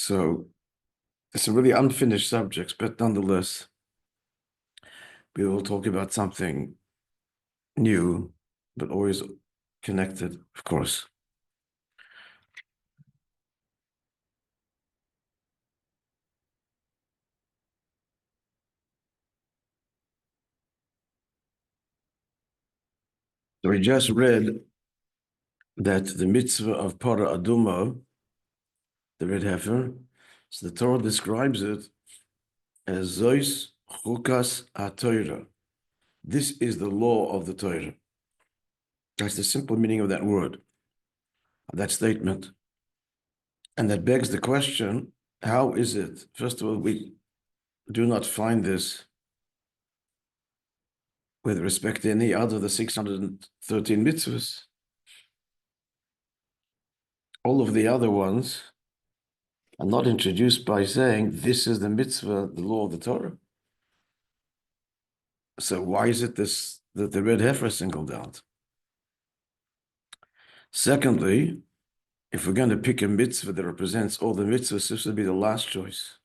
So it's a really unfinished subject, but nonetheless, we will talk about something new, but always connected, of course. So we just read that the mitzvah of Para Aduma, the Red Heifer, so the Torah describes it as Zois Chukas HaTorah. This is the law of the Torah. That's the simple meaning of that word, of that statement. And that begs the question, how is it? First of all, we do not find this with respect to any other of the 613 mitzvahs. All of the other ones are not introduced by saying, this is the mitzvah, the law of the Torah. So why is it this that the Red Heifer is singled out? Secondly, if we're going to pick a mitzvah that represents all the mitzvahs, this would be the last choice.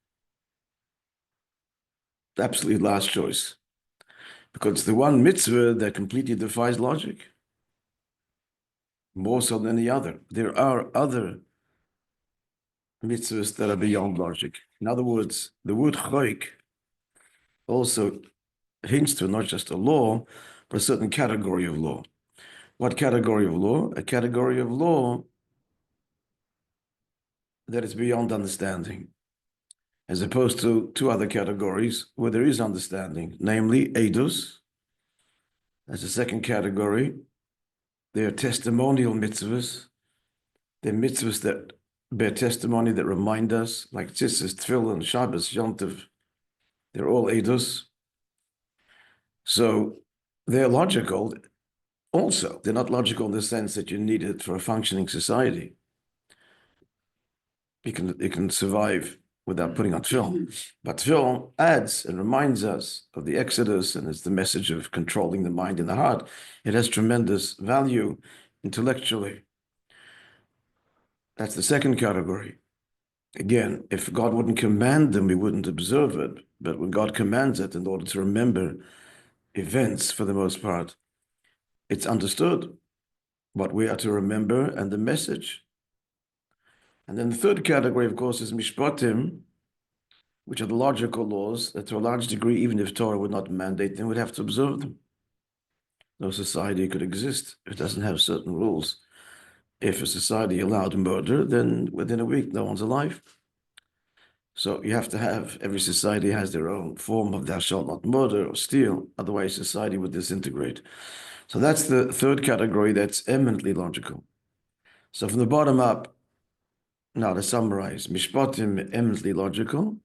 The absolute last choice. Because it's the one mitzvah that completely defies logic. More so than the other. There are other mitzvahs that are beyond logic. In other words, the word choik also hints to not just a law, but a certain category of law. What category of law? A category of law that is beyond understanding, as opposed to two other categories where there is understanding, namely edus. As a second category, they are testimonial mitzvahs. They're mitzvahs that bear testimony, that remind us, like tzitzis, tefillin, Shabbos, Yom Tov. They're all edus. So they're logical. Also, they're not logical in the sense that you need it for a functioning society. You can survive without putting on tefillin. But tefillin adds and reminds us of the Exodus, and it's the message of controlling the mind and the heart. It has tremendous value intellectually. That's the second category. Again, if God wouldn't command them, we wouldn't observe it. But when God commands it in order to remember events, for the most part, it's understood what we are to remember and the message. And then the third category, of course, is mishpatim, which are the logical laws that to a large degree, even if Torah would not mandate them, would have to observe them. No society could exist if it doesn't have certain rules. If a society allowed murder, then within a week, no one's alive. So you have to have, every society has their own form of thou shalt not murder or steal, otherwise society would disintegrate. So that's the third category that's eminently logical. So from the bottom up, now to summarize, mishpatim, eminently logical,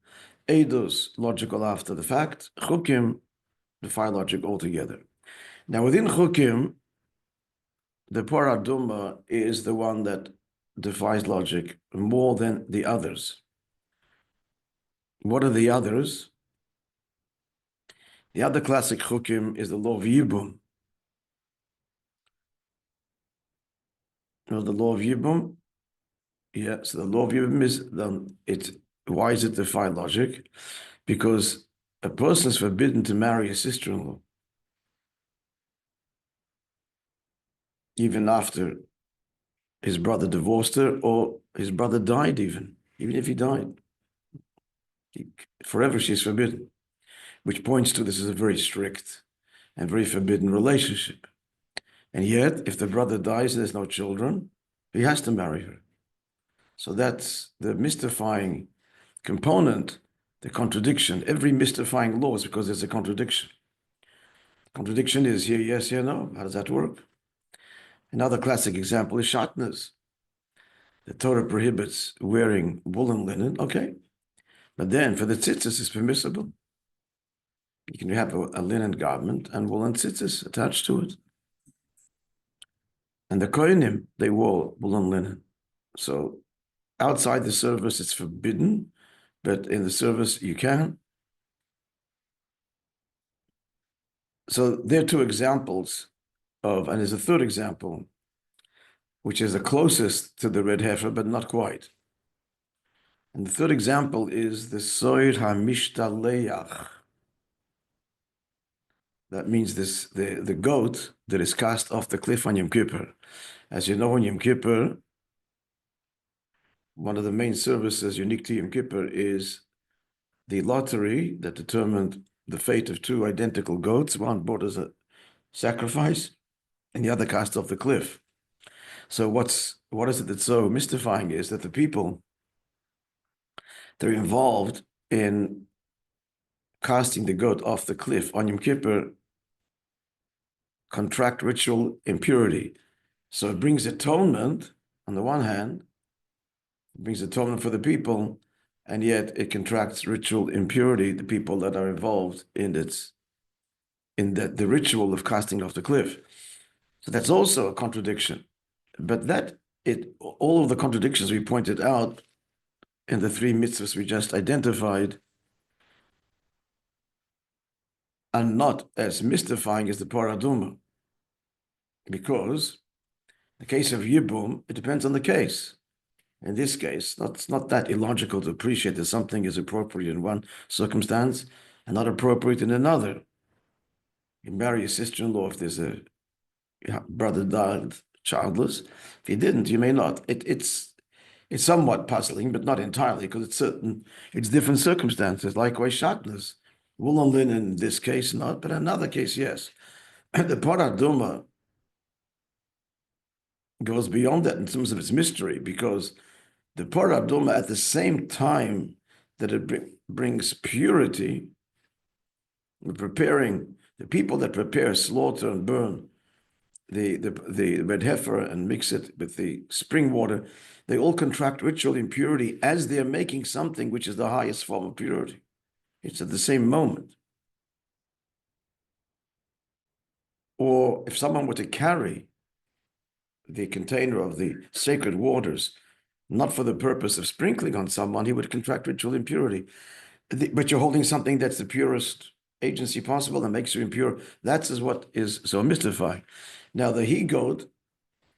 edus, logical after the fact, chukim, defy logic altogether. Now within chukim, the paraduma is the one that defies logic more than the others. What are the others? The other classic chukim is the law of Yibum. You know the law of Yibum? Yeah, so the law of Yibum is, why does it defy logic? Because a person is forbidden to marry a sister-in-law. Even after his brother divorced her or his brother died even if he died. Forever she's forbidden, which points to this is a very strict and very forbidden relationship. And yet, if the brother dies and there's no children, he has to marry her. So that's the mystifying component, the contradiction. Every mystifying law is because there's a contradiction. Contradiction is here yes, here no. How does that work? Another classic example is shatnez. The Torah prohibits wearing woolen linen, okay. But then for the tzitzis, it's permissible. You can have a linen garment and woolen tzitzis attached to it. And the kohenim, they wore woolen linen. So outside the service, it's forbidden, but in the service, you can. So there are two examples of, and there's a third example, which is the closest to the Red Heifer, but not quite. And the third example is the Soir HaMishtaleach. That means the goat that is cast off the cliff on Yom Kippur. As you know, on Yom Kippur, one of the main services unique to Yom Kippur is the lottery that determined the fate of two identical goats. One brought as a sacrifice, and the other cast off the cliff. So what is it that's so mystifying is that the people that are involved in casting the goat off the cliff on Yom Kippur contract ritual impurity. So it brings atonement on the one hand, it brings atonement for the people, and yet it contracts ritual impurity, the people that are involved in the ritual of casting off the cliff. So that's also a contradiction. But all of the contradictions we pointed out in the three mitzvahs we just identified are not as mystifying as the paraduma. Because in the case of Yibum, it depends on the case. In this case, it's not that illogical to appreciate that something is appropriate in one circumstance and not appropriate in another. You marry a sister-in-law if there's a brother died childless. If you didn't, you may not. It's somewhat puzzling, but not entirely, because it's different circumstances. Likewise, shatnez. Wool and linen in this case, not, but in another case, yes. The paraduma goes beyond that in terms of its mystery, because the paraduma, at the same time that it brings purity, preparing the people that prepare, slaughter, and burn the red heifer and mix it with the spring water, they all contract ritual impurity as they're making something which is the highest form of purity. It's at the same moment. Or if someone were to carry the container of the sacred waters, not for the purpose of sprinkling on someone, he would contract ritual impurity. But you're holding something that's the purest agency possible and makes you impure. That's what is so mystifying. Now, the he-goat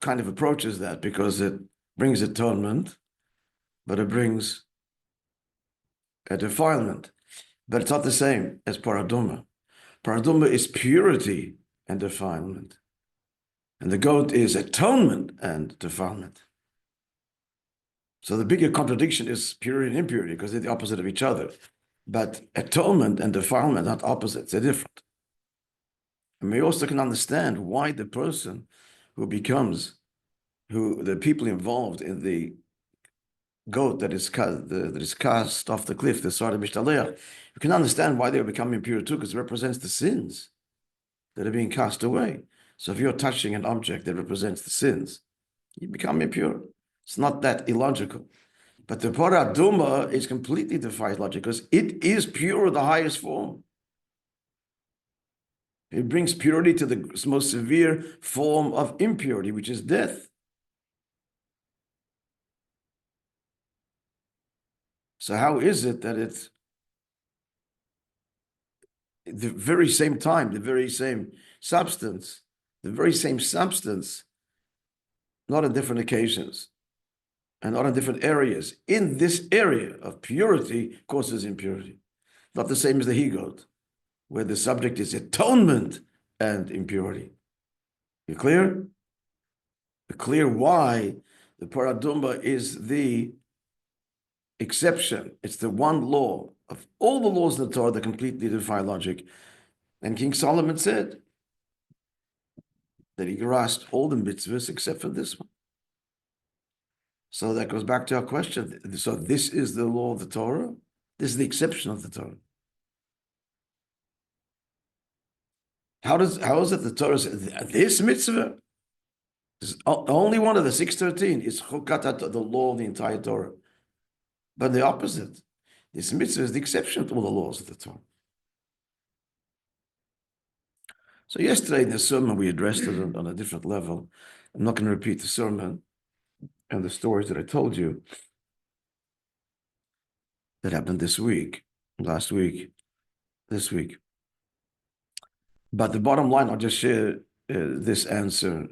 kind of approaches that because it brings atonement, but it brings a defilement. But it's not the same as paraduma. Paraduma is purity and defilement. And the goat is atonement and defilement. So the bigger contradiction is purity and impurity because they're the opposite of each other. But atonement and defilement are not opposites, they're different. And we also can understand why the person who the people involved in the goat that is cast off the cliff, the Sar Mishtaleach, you can understand why they become impure too, because it represents the sins that are being cast away. So if you're touching an object that represents the sins, you become impure. It's not that illogical. But the paraduma is completely defies logic because it is pure of the highest form. It brings purity to the most severe form of impurity, which is death. So how is it that it's the very same time, the very same substance, not on different occasions and not on different areas, in this area of purity causes impurity? Not the same as the he-goat, where the subject is atonement and impurity. You clear? Clear why the paraduma is the exception. It's the one law of all the laws of the Torah that completely defy logic. And King Solomon said that he grasped all the mitzvahs except for this one. So that goes back to our question. So this is the law of the Torah? This is the exception of the Torah. How is it the Torah says this mitzvah is only one of the 613 is Chukat, the law of the entire Torah? But the opposite, this mitzvah is the exception to all the laws of the Torah. So yesterday in the sermon, we addressed it on a different level. I'm not going to repeat the sermon and the stories that I told you that happened this week, last week, this week. But the bottom line, I'll just share this answer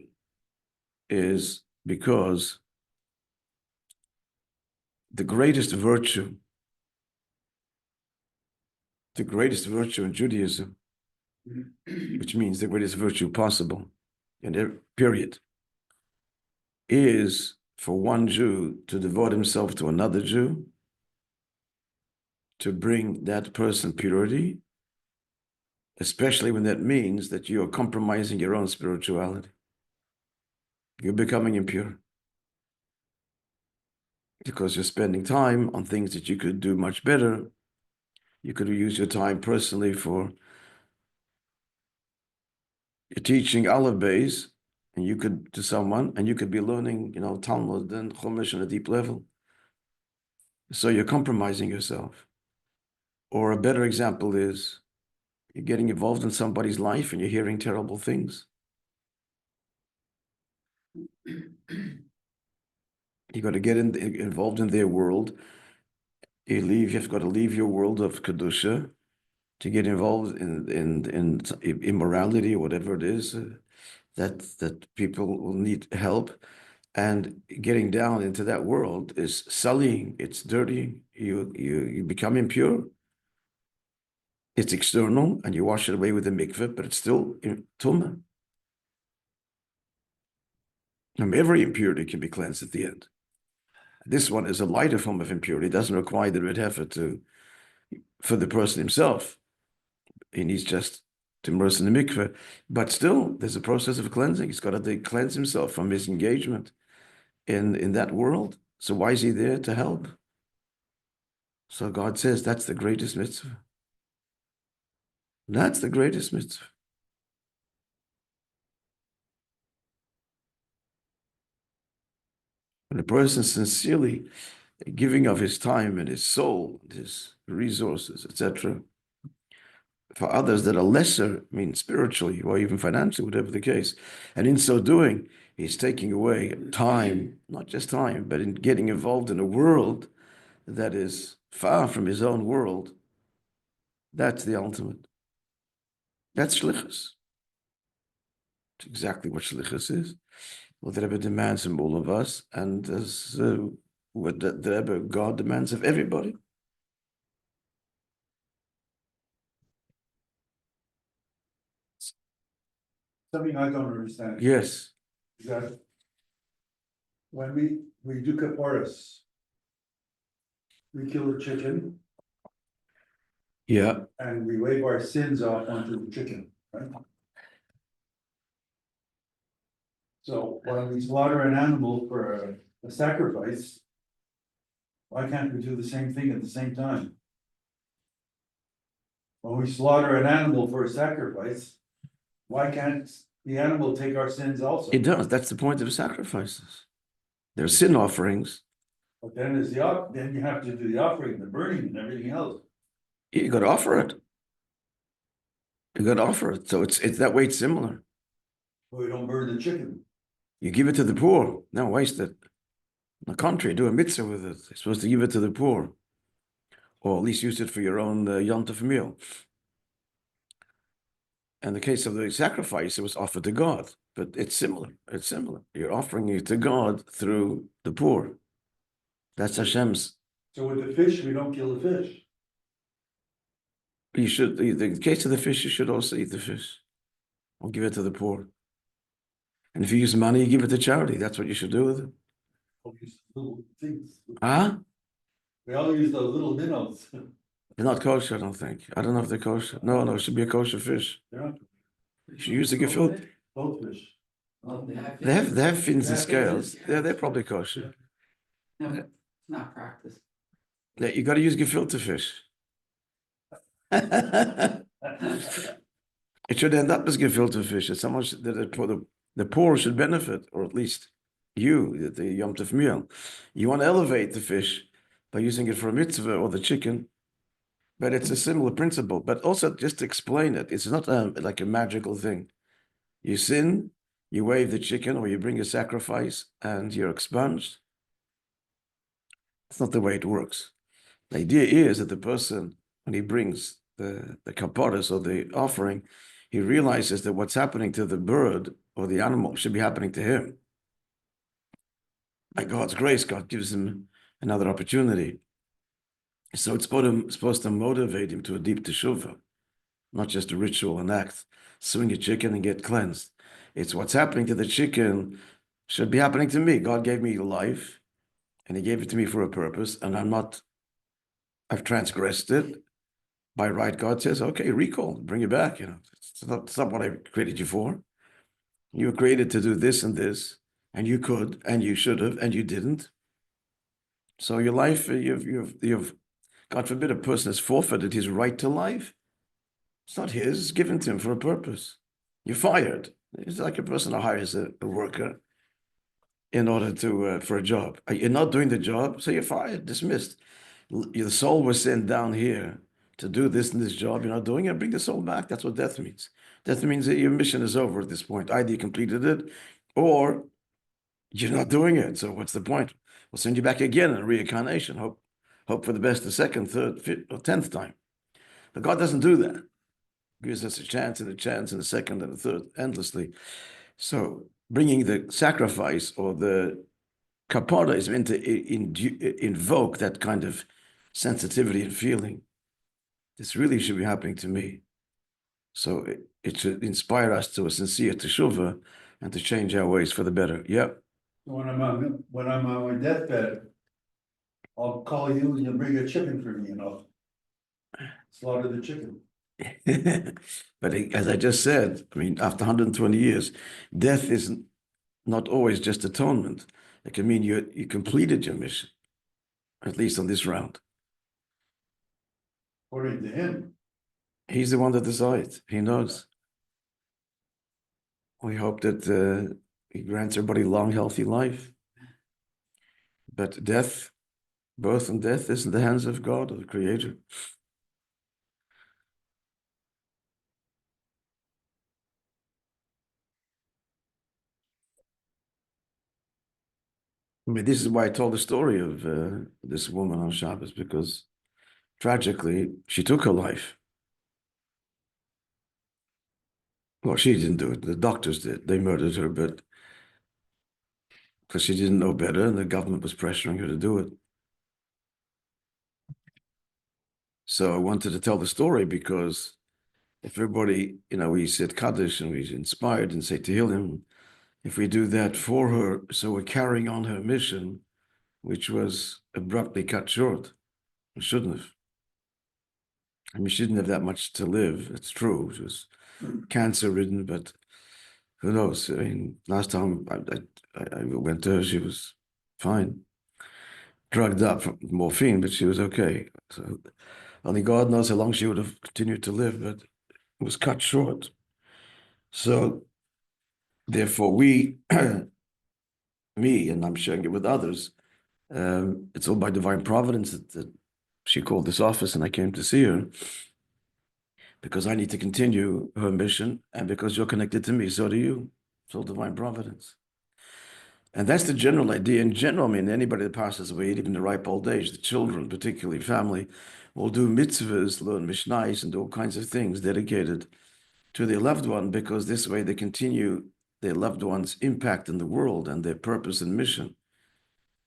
is because the greatest virtue in Judaism, which means the greatest virtue possible, period, is for one Jew to devote himself to another Jew, to bring that person purity, especially when that means that you are compromising your own spirituality. You're becoming impure because you're spending time on things that you could do much better. You could use your time personally for teaching Aleph Beis, and you could to someone, and you could be learning, Talmud and Chumash on a deep level. So you're compromising yourself. Or a better example is you're getting involved in somebody's life and you're hearing terrible things. You got to get involved in their world. You've got to leave your world of Kedusha to get involved in immorality or whatever it is that people will need help. And getting down into that world is sullying, it's dirty, you become impure. It's external, and you wash it away with the mikveh, but it's still tumah. Every impurity can be cleansed at the end. This one is a lighter form of impurity. It doesn't require the Red Heifer for the person himself. He needs just to immerse in the mikveh. But still, there's a process of cleansing. He's got to cleanse himself from his engagement in that world. So why is he there? To help. So God says that's the greatest mitzvah. That's the greatest mitzvah. When a person sincerely giving of his time and his soul, his resources, etc., for others that are lesser, spiritually or even financially, whatever the case, and in so doing, he's taking away time, not just time, but in getting involved in a world that is far from his own world. That's the ultimate. That's shlichus. It's exactly what shlichus is. What the Rebbe demands from all of us, and as what the Rebbe, God demands of everybody. Something I don't understand. Yes. Is that when we do kaparas, we kill a chicken. Yeah. And we wave our sins off onto the chicken, right? So when we slaughter an animal for a sacrifice, why can't we do the same thing at the same time? When we slaughter an animal for a sacrifice, why can't the animal take our sins also? It does. That's the point of sacrifices. They're sin offerings. But then then you have to do the offering, the burning and everything else. You got to offer it. You got to offer it. So it's that way. It's similar. But we don't burn the chicken. You give it to the poor. No, waste it. On the contrary, do a mitzvah with it. You're supposed to give it to the poor, or at least use it for your own yontif meal. In the case of the sacrifice, it was offered to God, but it's similar. It's similar. You're offering it to God through the poor. That's Hashem's. So with the fish, we don't kill the fish. You should, in the case of the fish, you should also eat the fish or give it to the poor. And if you use money, you give it to charity. That's what you should do with it. Little things. Huh? We all use those little minnows. They're not kosher, I don't think. I don't know if they're kosher. No, it should be a kosher fish. Yeah. You should use the gefilte. Both fish. Well, They have fins and scales. They're probably kosher. No, it's not practice. Yeah, you got to use gefilte fish. It should end up as gefilte fish. It's so much that the poor should benefit, or at least you, the Yom Tov meal. You want to elevate the fish by using it for a mitzvah or the chicken, but it's a similar principle. But also, just to explain it, it's not like a magical thing. You sin, you wave the chicken, or you bring a sacrifice, and you're expunged. It's not the way it works. The idea is that the person, when he brings the kaparas or the offering, he realizes that what's happening to the bird or the animal should be happening to him. By God's grace, God gives him another opportunity. So it's supposed to motivate him to a deep teshuvah, not just a ritual, an act. Swing a chicken and get cleansed. It's what's happening to the chicken should be happening to me. God gave me life, and He gave it to me for a purpose, and I've transgressed it. By right, God says, okay, recall, bring it back. It's not what I created you for. You were created to do this and this, and you could, and you should have, and you didn't. So your life, you've God forbid, a person has forfeited his right to life. It's not his, it's given to him for a purpose. You're fired. It's like a person who hires a worker in order to for a job. You're not doing the job, so you're fired, dismissed. The soul was sent down here to do this and this job. You're not doing it, bring the soul back. That's what death means. Death means that your mission is over at this point. Either you completed it or you're not doing it. So what's the point? We'll send you back again in a reincarnation. Hope for the best the second, third, fifth, or 10th time. But God doesn't do that. He gives us a chance and a second and a third, endlessly. So bringing the sacrifice or the kapara is meant to invoke that kind of sensitivity and feeling. This really should be happening to me. So it should inspire us to a sincere teshuvah and to change our ways for the better. Yep. When I'm on my deathbed, I'll call you and you'll bring a chicken for me, slaughter the chicken. But as I just said, I mean, after 120 years, death is not always just atonement. It can mean you completed your mission, at least on this round. According to him. He's the one that decides. He knows. We hope that He grants everybody long, healthy life. But death, birth and death, is in the hands of God, of the Creator. I mean, this is why I told the story of this woman on Shabbos, because tragically, she took her life. Well, she didn't do it. The doctors did. They murdered her, but because she didn't know better and the government was pressuring her to do it. So I wanted to tell the story because if everybody, we said Kaddish and we inspired and say Tehillim, if we do that for her, so we're carrying on her mission, which was abruptly cut short. We shouldn't have. I mean, she didn't have that much to live. It's true. She was cancer-ridden, but who knows? I mean, last time I went to her, she was fine. Drugged up from morphine, but she was okay. So only God knows how long she would have continued to live, but it was cut short. So therefore, me, and I'm sharing it with others, it's all by divine providence that she called this office and I came to see her because I need to continue her mission, and because you're connected to me, so do you. It's all divine providence. And that's the general idea. In general, I mean, anybody that passes away, even the ripe old age, the children, particularly family, will do mitzvahs, learn mishnais, and do all kinds of things dedicated to their loved one, because this way they continue their loved one's impact in the world and their purpose and mission.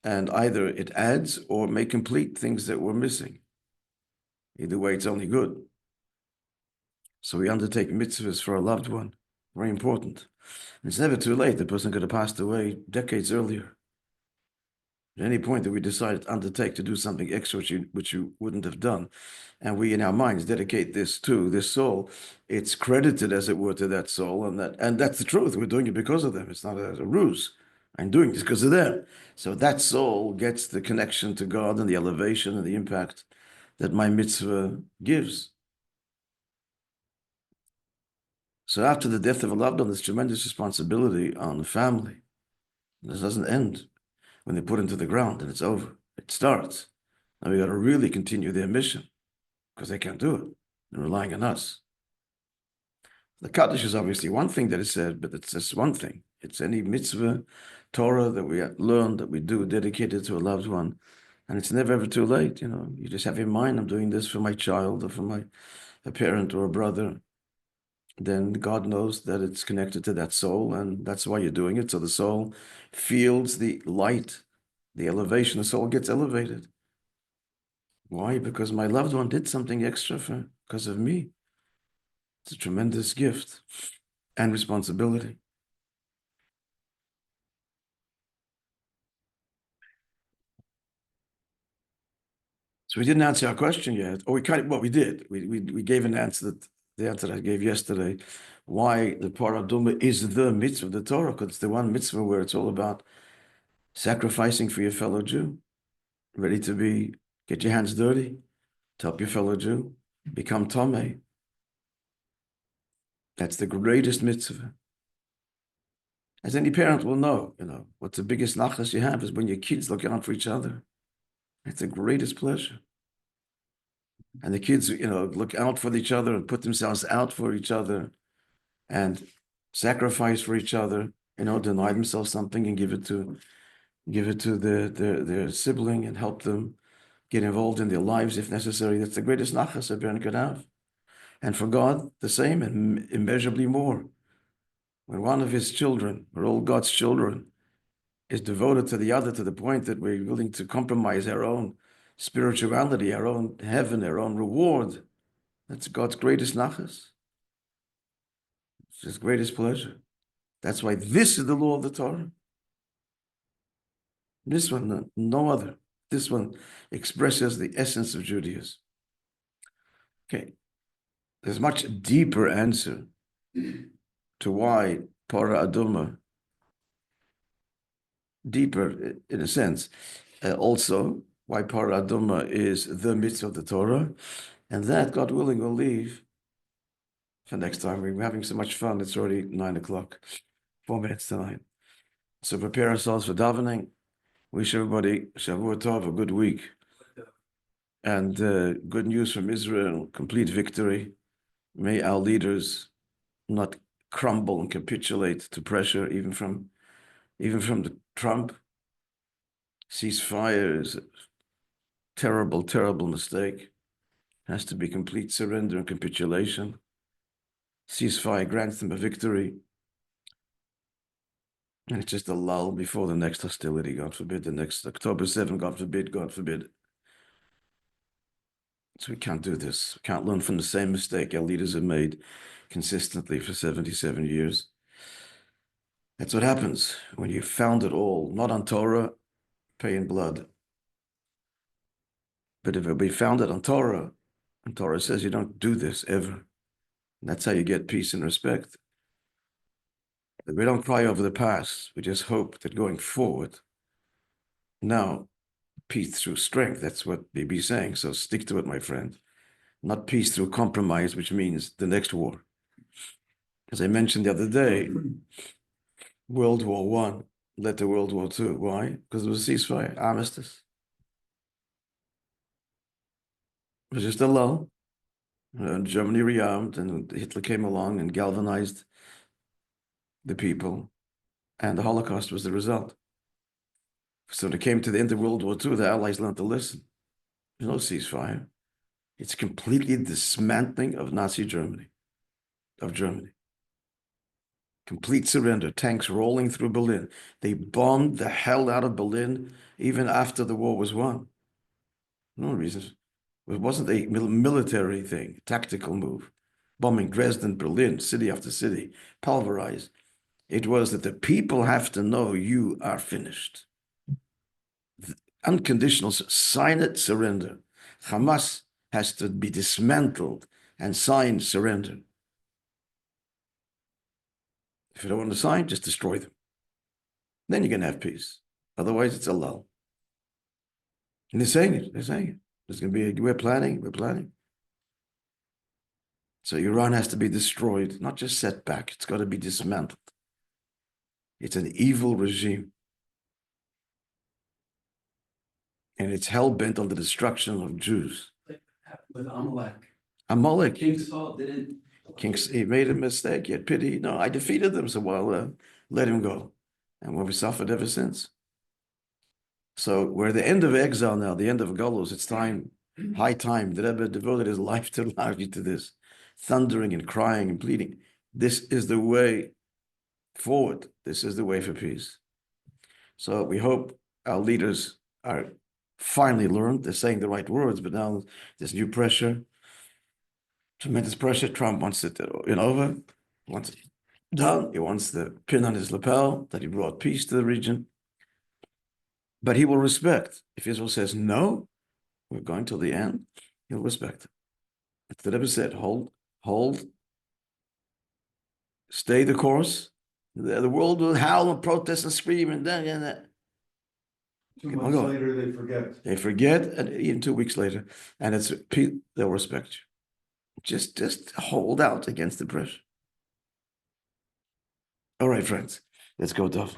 And either it adds or may complete things that were missing. Either way, it's only good. So we undertake mitzvahs for a loved one. Very important. It's never too late. The person could have passed away decades earlier. At any point that we decide to undertake to do something extra which you wouldn't have done, and we in our minds dedicate this to this soul, it's credited, as it were, to that soul, and that's the truth. We're doing it because of them. It's not a ruse. I'm doing this because of them. So that soul gets the connection to God and the elevation and the impact that my mitzvah gives. So after the death of a loved one, there's tremendous responsibility on the family. This doesn't end when they're put into the ground and it's over. It starts. Now we got to really continue their mission because they can't do it. They're relying on us. The Kaddish is obviously one thing that is said, but it's just one thing. It's any mitzvah, Torah that we learn, that we do, dedicated to a loved one. And it's never ever too late. You just have in mind, I'm doing this for my child or for a parent or a brother. Then God knows that it's connected to that soul, and that's why you're doing it. So the soul feels the light The elevation, the soul gets elevated. Why? Because my loved one did something extra because of me. It's a tremendous gift and responsibility. So we didn't answer our question yet, or we did. We gave an answer the answer that I gave yesterday. Why the paraduma is the mitzvah of the Torah? Because it's the one mitzvah where it's all about sacrificing for your fellow Jew, ready to get your hands dirty, to help your fellow Jew, become Tomei. That's the greatest mitzvah. As any parent will know, what's the biggest nachas you have is when your kids look out for each other. It's the greatest pleasure. And the kids, look out for each other and put themselves out for each other and sacrifice for each other, deny themselves something and give it to their sibling and help them get involved in their lives if necessary. That's the greatest nachas a parent could have. And for God, the same and immeasurably more. When one of his children, or all God's children, is devoted to the other to the point that we're willing to compromise our own spirituality, our own heaven, our own reward, that's God's greatest nachas. It's his greatest pleasure. That's why this is the law of the Torah. This one, no other. This one expresses the essence of Judaism. Okay. There's a much deeper answer to why Para Aduma, deeper in a sense, also why Para Aduma is the mitzvah of the Torah, and that, God willing, will leave for next time. We're having so much fun. It's already 9 o'clock, 4 minutes to 9. So prepare ourselves for davening. Wish everybody Shavua Tov, a good week, and good news from Israel, complete victory. May our leaders not crumble and capitulate to pressure, even from the Trump. Ceasefire is a terrible, terrible mistake. It has to be complete surrender and capitulation. Ceasefire grants them a victory. And it's just a lull before the next hostility, God forbid, the next October 7, God forbid, God forbid. So we can't do this. We can't learn from the same mistake our leaders have made consistently for 77 years. That's what happens when you found it all, not on Torah, pay in blood. But if it be founded on Torah, and Torah says you don't do this ever, and that's how you get peace and respect. But we don't cry over the past. We just hope that going forward, now, peace through strength. That's what BB's saying. So stick to it, my friend. Not peace through compromise, which means the next war. As I mentioned the other day, World War I led to World War II. Why? Because it was a ceasefire, armistice. It was just a lull. Germany rearmed, and Hitler came along and galvanized the people, and the Holocaust was the result. So when it came to the end of World War II, the Allies learned to listen. There's no ceasefire. It's completely dismantling of Nazi Germany, Complete surrender, tanks rolling through Berlin. They bombed the hell out of Berlin even after the war was won. No reason. It wasn't a military thing, tactical move. Bombing Dresden, Berlin, city after city, pulverized. It was that the people have to know you are finished. Unconditional, sign it, surrender. Hamas has to be dismantled and sign surrender. If you don't want to sign, just destroy them. Then you can have peace. Otherwise, it's a lull. And they're saying it. There's going to be, we're planning. So Iran has to be destroyed, not just set back. It's got to be dismantled. It's an evil regime. And it's hell-bent on the destruction of Jews. With Amalek. Amalek. King Saul didn't. He made a mistake. He had pity. No, I defeated them. So let him go. And we've suffered ever since. So we're at the end of exile now, the end of Galus. It's time, high time. The Rebbe devoted his life to this, thundering and crying and pleading. This is the way forward. This is the way for peace. So we hope our leaders are finally learned. They're saying the right words, but now there's new pressure, tremendous pressure. Trump wants it over, wants it done. He wants the pin on his lapel that he brought peace to the region. But he will respect. If Israel says no, we're going till the end, he'll respect it. It's the Rebbe said, hold, stay the course. The world will howl and protest and scream and then and that. 2 Keep on months going. later, they forget. They forget, and even 2 weeks later, and they'll respect you. Just hold out against the pressure. All right, friends, let's go, Dov.